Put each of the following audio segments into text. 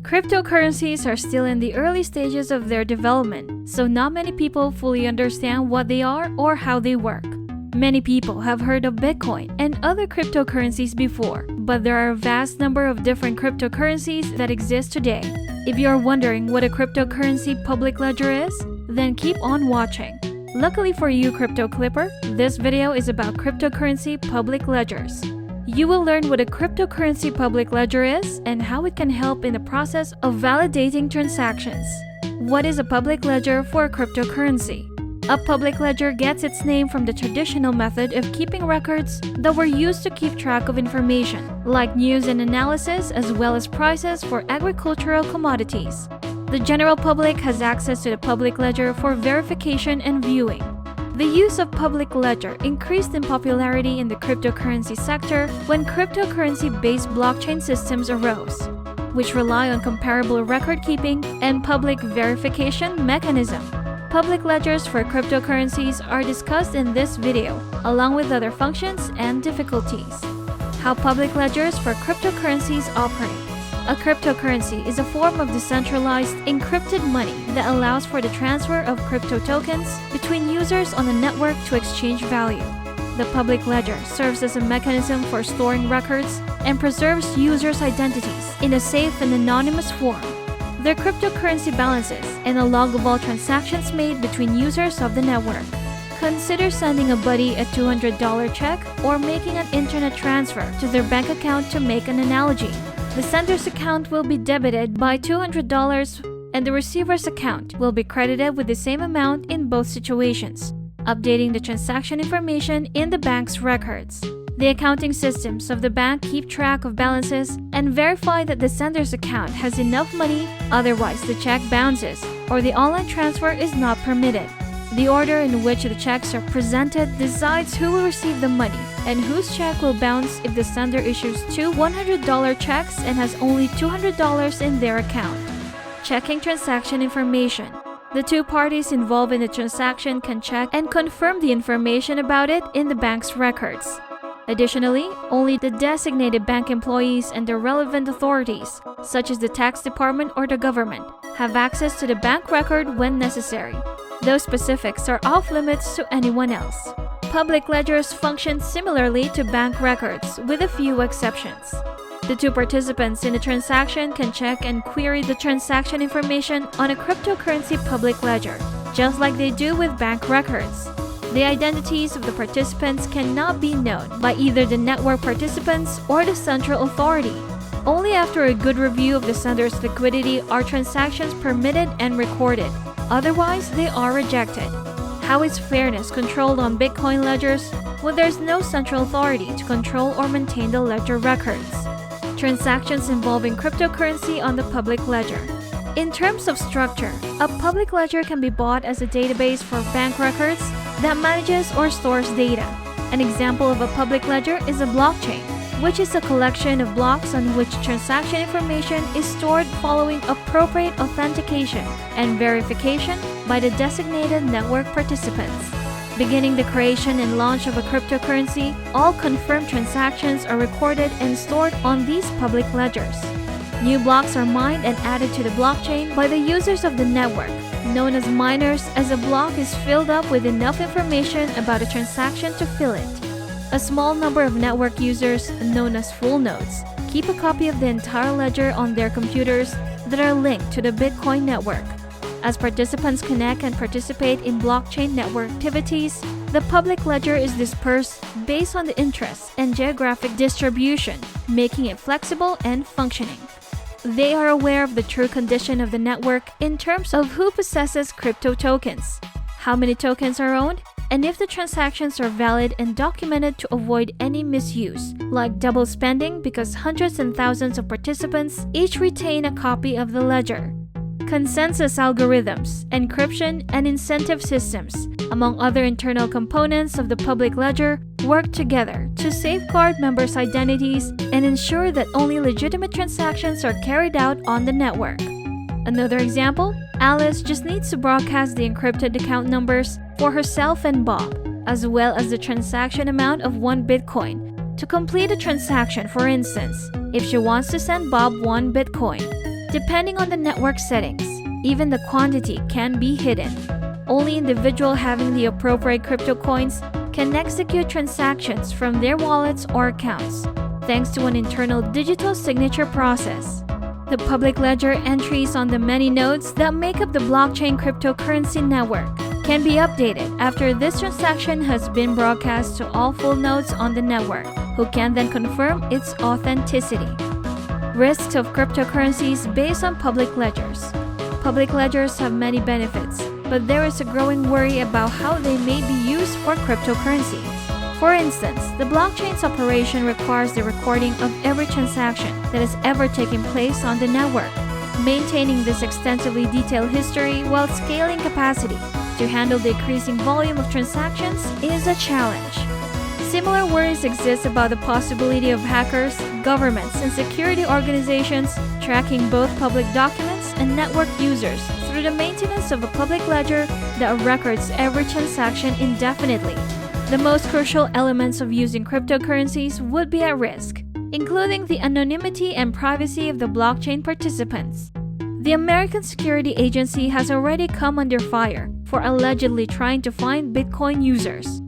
Cryptocurrencies are still in the early stages of their development, so not many people fully understand what they are or how they work. Many people have heard of Bitcoin and other cryptocurrencies before, but there are a vast number of different cryptocurrencies that exist today. If you are wondering what a cryptocurrency public ledger is, then keep on watching. Luckily for you, Crypto Clipper, this video is about cryptocurrency public ledgers. You will learn what a cryptocurrency public ledger is and how it can help in the process of validating transactions. What is a public ledger for a cryptocurrency? A public ledger gets its name from the traditional method of keeping records that were used to keep track of information, like news and analysis, as well as prices for agricultural commodities. The general public has access to the public ledger for verification and viewing. The use of public ledger increased in popularity in the cryptocurrency sector when cryptocurrency-based blockchain systems arose, which rely on comparable record-keeping and public verification mechanism. Public ledgers for cryptocurrencies are discussed in this video, along with other functions and difficulties. How public ledgers for cryptocurrencies operate. A cryptocurrency is a form of decentralized, encrypted money that allows for the transfer of crypto tokens between users on the network to exchange value. The public ledger serves as a mechanism for storing records and preserves users' identities in a safe and anonymous form. Their cryptocurrency balances and a log of all transactions made between users of the network. Consider sending a buddy a $200 check or making an internet transfer to their bank account to make an analogy. The sender's account will be debited by $200 and the receiver's account will be credited with the same amount in both situations, updating the transaction information in the bank's records. The accounting systems of the bank keep track of balances and verify that the sender's account has enough money, otherwise the check bounces or the online transfer is not permitted. The order in which the checks are presented decides who will receive the money and whose check will bounce if the sender issues two $100 checks and has only $200 in their account. Checking transaction information. The two parties involved in the transaction can check and confirm the information about it in the bank's records. Additionally, only the designated bank employees and the relevant authorities, such as the tax department or the government, have access to the bank record when necessary. Those specifics are off-limits to anyone else. Public ledgers function similarly to bank records, with a few exceptions. The two participants in the transaction can check and query the transaction information on a cryptocurrency public ledger, just like they do with bank records. The identities of the participants cannot be known by either the network participants or the central authority. Only after a good review of the sender's liquidity are transactions permitted and recorded. Otherwise, they are rejected. How is fairness controlled on Bitcoin ledgers when there's no central authority to control or maintain the ledger records? Transactions involving cryptocurrency on the public ledger. In terms of structure, a public ledger can be bought as a database for bank records that manages or stores data. An example of a public ledger is a blockchain, which is a collection of blocks on which transaction information is stored following appropriate authentication and verification by the designated network participants. Beginning the creation and launch of a cryptocurrency, all confirmed transactions are recorded and stored on these public ledgers. New blocks are mined and added to the blockchain by the users of the network, known as miners, as a block is filled up with enough information about a transaction to fill it. A small number of network users, known as full nodes, keep a copy of the entire ledger on their computers that are linked to the Bitcoin network. As participants connect and participate in blockchain network activities, the public ledger is dispersed based on the interests and geographic distribution, making it flexible and functioning. They are aware of the true condition of the network in terms of who possesses crypto tokens, how many tokens are owned, and if the transactions are valid and documented to avoid any misuse, like double spending because hundreds and thousands of participants each retain a copy of the ledger. Consensus algorithms, encryption, and incentive systems, among other internal components of the public ledger, work together to safeguard members' identities and ensure that only legitimate transactions are carried out on the network. Another example, Alice just needs to broadcast the encrypted account numbers for herself and Bob, as well as the transaction amount of 1 Bitcoin, to complete a transaction. For instance, if she wants to send Bob 1 Bitcoin. Depending on the network settings, even the quantity can be hidden. Only individuals having the appropriate crypto coins can execute transactions from their wallets or accounts, thanks to an internal digital signature process. The public ledger entries on the many nodes that make up the blockchain cryptocurrency network can be updated after this transaction has been broadcast to all full nodes on the network, who can then confirm its authenticity. Risks of cryptocurrencies based on public ledgers. Public ledgers have many benefits, but there is a growing worry about how they may be used for cryptocurrency. For instance, the blockchain's operation requires the recording of every transaction that has ever taken place on the network. Maintaining this extensively detailed history while scaling capacity to handle the increasing volume of transactions is a challenge. Similar worries exist about the possibility of hackers, governments, and security organizations tracking both public documents and network users through the maintenance of a public ledger that records every transaction indefinitely. The most crucial elements of using cryptocurrencies would be at risk, including the anonymity and privacy of the blockchain participants. The American Security Agency has already come under fire for allegedly trying to find Bitcoin users.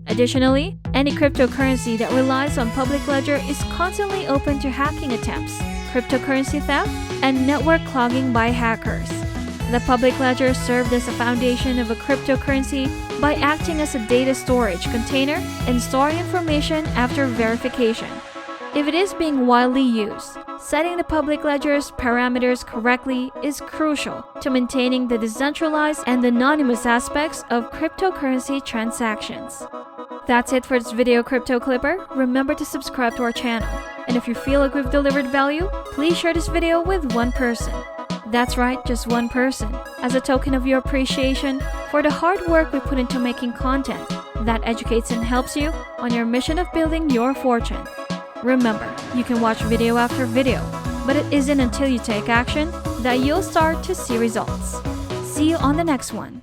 Additionally, any cryptocurrency that relies on public ledger is constantly open to hacking attempts, cryptocurrency theft, and network clogging by hackers. The public ledger served as a foundation of a cryptocurrency by acting as a data storage container and storing information after verification. If it is being widely used, setting the public ledger's parameters correctly is crucial to maintaining the decentralized and anonymous aspects of cryptocurrency transactions. That's it for this video, Crypto Clipper. Remember to subscribe to our channel. And if you feel like we've delivered value, please share this video with one person. That's right, just one person, as a token of your appreciation for the hard work we put into making content that educates and helps you on your mission of building your fortune. Remember, you can watch video after video, but it isn't until you take action that you'll start to see results. See you on the next one.